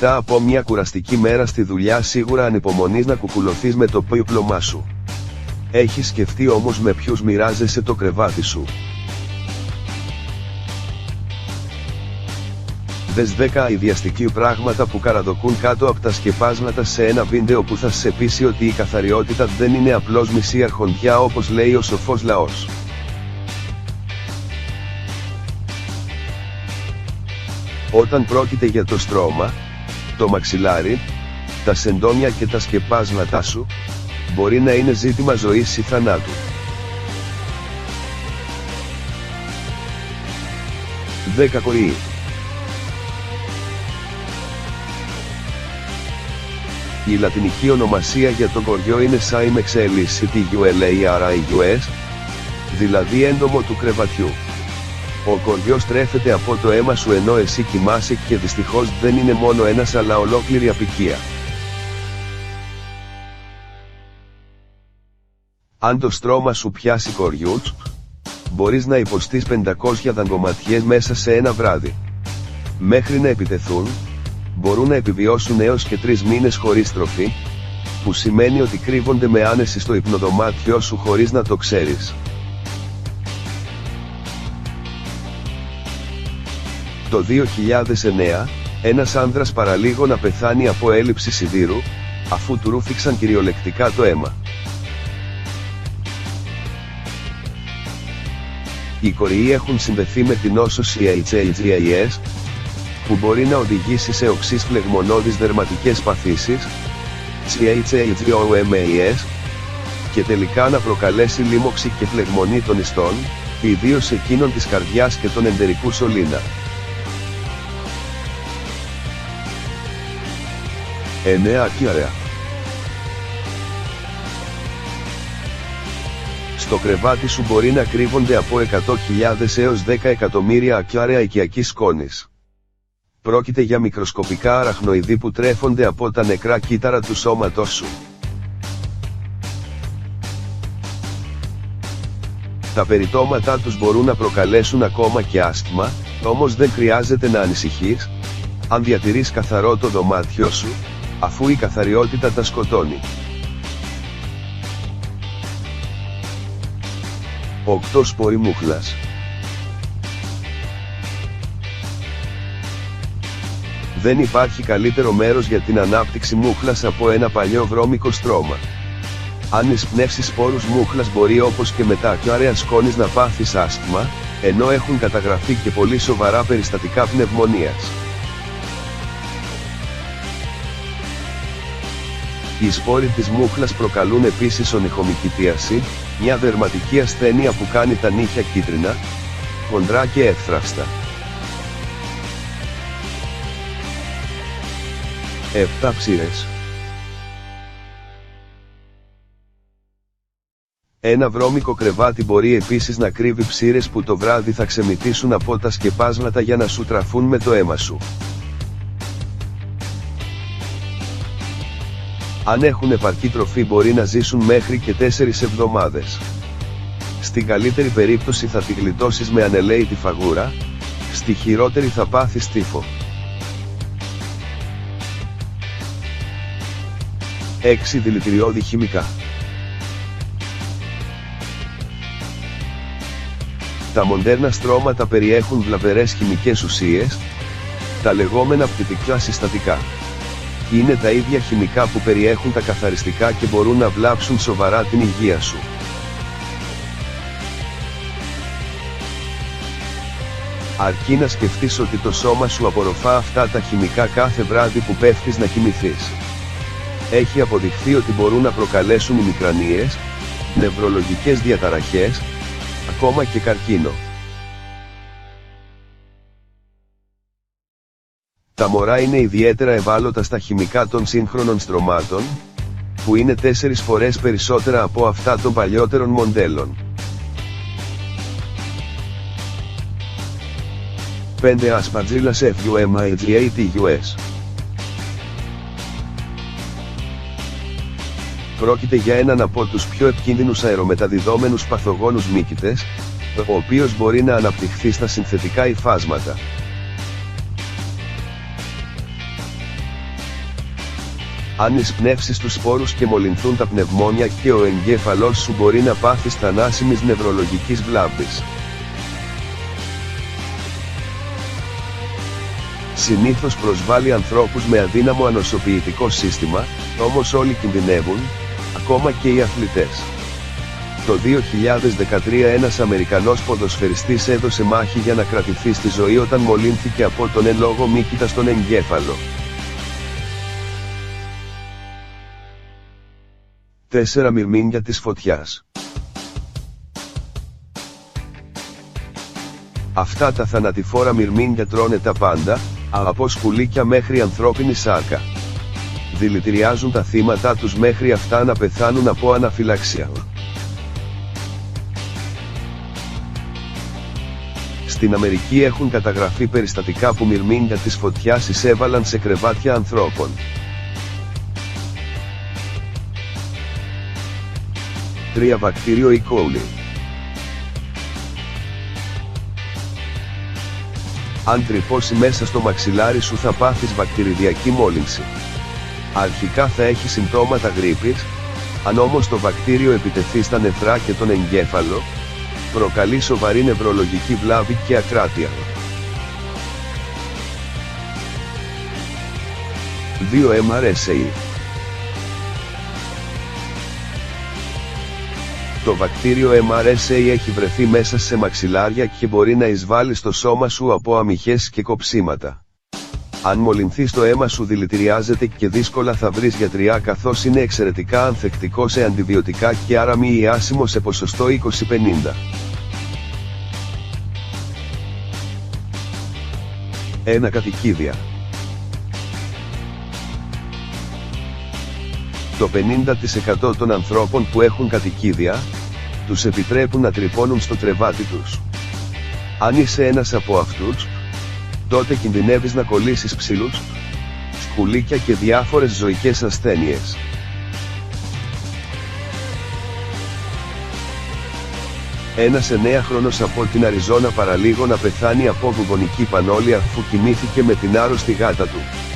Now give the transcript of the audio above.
Μετά από μια κουραστική μέρα στη δουλειά σίγουρα ανυπομονείς να κουκουλωθείς με το δίπλωμά σου. Έχεις σκεφτεί όμως με ποιους μοιράζεσαι το κρεβάτι σου? Δες 10 ιδιαστική πράγματα που καραδοκούν κάτω από τα σκεπάσματα σε ένα βίντεο που θα σε πείσει ότι η καθαριότητα δεν είναι απλώς μισή αρχοντιά όπως λέει ο σοφός λαός. Όταν πρόκειται για το στρώμα, το μαξιλάρι, τα σεντόνια και τα σκεπάσματά σου, μπορεί να είναι ζήτημα ζωής ή θανάτου. 10 κορίοι. Η λατινική ονομασία για τον κοριό είναι Cymexelis Ctularis, δηλαδή έντομο του κρεβατιού. Ο κοριός τρέφεται από το αίμα σου ενώ εσύ κοιμάσαι και δυστυχώς δεν είναι μόνο ένας αλλά ολόκληρη αποικία. Αν το στρώμα σου πιάσει κοριούς, μπορείς να υποστείς 500 δαγκωματιές μέσα σε ένα βράδυ. Μέχρι να επιτεθούν, μπορούν να επιβιώσουν έως και 3 μήνες χωρίς τροφή, που σημαίνει ότι κρύβονται με άνεση στο υπνοδωμάτιό σου χωρίς να το ξέρεις. Το 2009, ένας άνδρας παραλίγο να πεθάνει από έλλειψη σιδήρου, αφού του ρούφηξαν κυριολεκτικά το αίμα. Οι κοριοί έχουν συνδεθεί με την νόσο CHAGAS, που μπορεί να οδηγήσει σε οξύς φλεγμονώδεις δερματικές παθήσεις, CHAGOMAS, και τελικά να προκαλέσει λίμωξη και φλεγμονή των ιστών, ιδίως εκείνων της καρδιάς και των εντερικού σωλήνα. 9 ακιάρεα. Στο κρεβάτι σου μπορεί να κρύβονται από 100.000 έως 10 εκατομμύρια ακιάρεα οικιακής σκόνης. Πρόκειται για μικροσκοπικά αραχνοειδή που τρέφονται από τα νεκρά κύτταρα του σώματός σου. Τα περιτώματά τους μπορούν να προκαλέσουν ακόμα και άσθμα, όμως δεν χρειάζεται να ανησυχείς, αν διατηρείς καθαρό το δωμάτιό σου, αφού η καθαριότητα τα σκοτώνει. 8 σπόροι μούχλας. Δεν υπάρχει καλύτερο μέρος για την ανάπτυξη μούχλας από ένα παλιό βρώμικο στρώμα. Αν εισπνεύσεις σπόρους μούχλας μπορεί όπως και μετά ακιάρεα σκόνης να πάθεις άσθμα, ενώ έχουν καταγραφεί και πολύ σοβαρά περιστατικά πνευμονίας. Οι σπόροι της μούχλας προκαλούν επίσης ονυχομικητίαση, μια δερματική ασθένεια που κάνει τα νύχια κίτρινα, χοντρά και εύθραυστα. 7 ψήρες. Ένα βρώμικο κρεβάτι μπορεί επίσης να κρύβει ψήρες που το βράδυ θα ξεμητήσουν από τα σκεπάσματα για να σου τραφούν με το αίμα σου. Αν έχουν επαρκή τροφή μπορεί να ζήσουν μέχρι και 4 εβδομάδες. Στην καλύτερη περίπτωση θα τη γλιτώσεις με ανελαίητη φαγούρα, στη χειρότερη θα πάθεις τύφο. 6 δηλητηριώδη χημικά. Τα μοντέρνα στρώματα περιέχουν βλαβερές χημικές ουσίες, τα λεγόμενα πτυτικά συστατικά. Είναι τα ίδια χημικά που περιέχουν τα καθαριστικά και μπορούν να βλάψουν σοβαρά την υγεία σου. Αρκεί να σκεφτείς ότι το σώμα σου απορροφά αυτά τα χημικά κάθε βράδυ που πέφτεις να κοιμηθείς. Έχει αποδειχθεί ότι μπορούν να προκαλέσουν ημικρανίες, νευρολογικές διαταραχές, ακόμα και καρκίνο. Τα μωρά είναι ιδιαίτερα ευάλωτα στα χημικά των σύγχρονων στρωμάτων, που είναι 4 φορές περισσότερα από αυτά των παλιότερων μοντέλων. 5 Aspergillus fumigatus. Πρόκειται για έναν από τους πιο επικίνδυνους αερομεταδιδόμενους παθογόνους μύκητες, ο οποίος μπορεί να αναπτυχθεί στα συνθετικά υφάσματα. Αν εισπνεύσεις τους σπόρους και μολυνθούν τα πνευμόνια και ο εγκέφαλός σου μπορεί να πάθεις θανάσιμης νευρολογικής βλάβης. Συνήθως προσβάλλει ανθρώπους με αδύναμο ανοσοποιητικό σύστημα, όμως όλοι κινδυνεύουν, ακόμα και οι αθλητές. Το 2013 ένας Αμερικανός ποδοσφαιριστής έδωσε μάχη για να κρατηθεί στη ζωή όταν μολύνθηκε από τον εν λόγω μύκητα στον εγκέφαλο. 4 μυρμήγκια της φωτιάς. Αυτά τα θανατηφόρα μυρμήγκια τρώνε τα πάντα, από σκουλίκια μέχρι ανθρώπινη σάρκα. Δηλητηριάζουν τα θύματα τους μέχρι αυτά να πεθάνουν από αναφυλαξία. Στην Αμερική έχουν καταγραφεί περιστατικά που μυρμήγκια της φωτιάς εισέβαλαν σε κρεβάτια ανθρώπων. 3 βακτήριο E. coli. Αν τρυπώσει μέσα στο μαξιλάρι σου θα πάθεις βακτηριδιακή μόλυνση. Αρχικά θα έχει συμπτώματα γρίπης, αν όμως το βακτήριο επιτεθεί στα νεφρά και τον εγκέφαλο, προκαλεί σοβαρή νευρολογική βλάβη και ακράτεια. 2 MRSA. Το βακτήριο MRSA έχει βρεθεί μέσα σε μαξιλάρια και μπορεί να εισβάλλει στο σώμα σου από αμυχές και κοψίματα. Αν μολυνθεί το αίμα σου δηλητηριάζεται και δύσκολα θα βρεις γιατριά καθώς είναι εξαιρετικά ανθεκτικό σε αντιβιωτικά και άρα μη ιάσιμο σε ποσοστό 20-50. 1 κατοικίδια. Το 50% των ανθρώπων που έχουν κατοικίδια, τους επιτρέπουν να τρυπώνουν στο κρεβάτι τους. Αν είσαι ένας από αυτούς, τότε κινδυνεύεις να κολλήσεις ψήλους, σκουλίκια και διάφορες ζωικές ασθένειες. Ένας 9χρονος από την Αριζόνα παραλίγο να πεθάνει από βουβονική πανόλη αφού κοιμήθηκε με την άρρωστη γάτα του.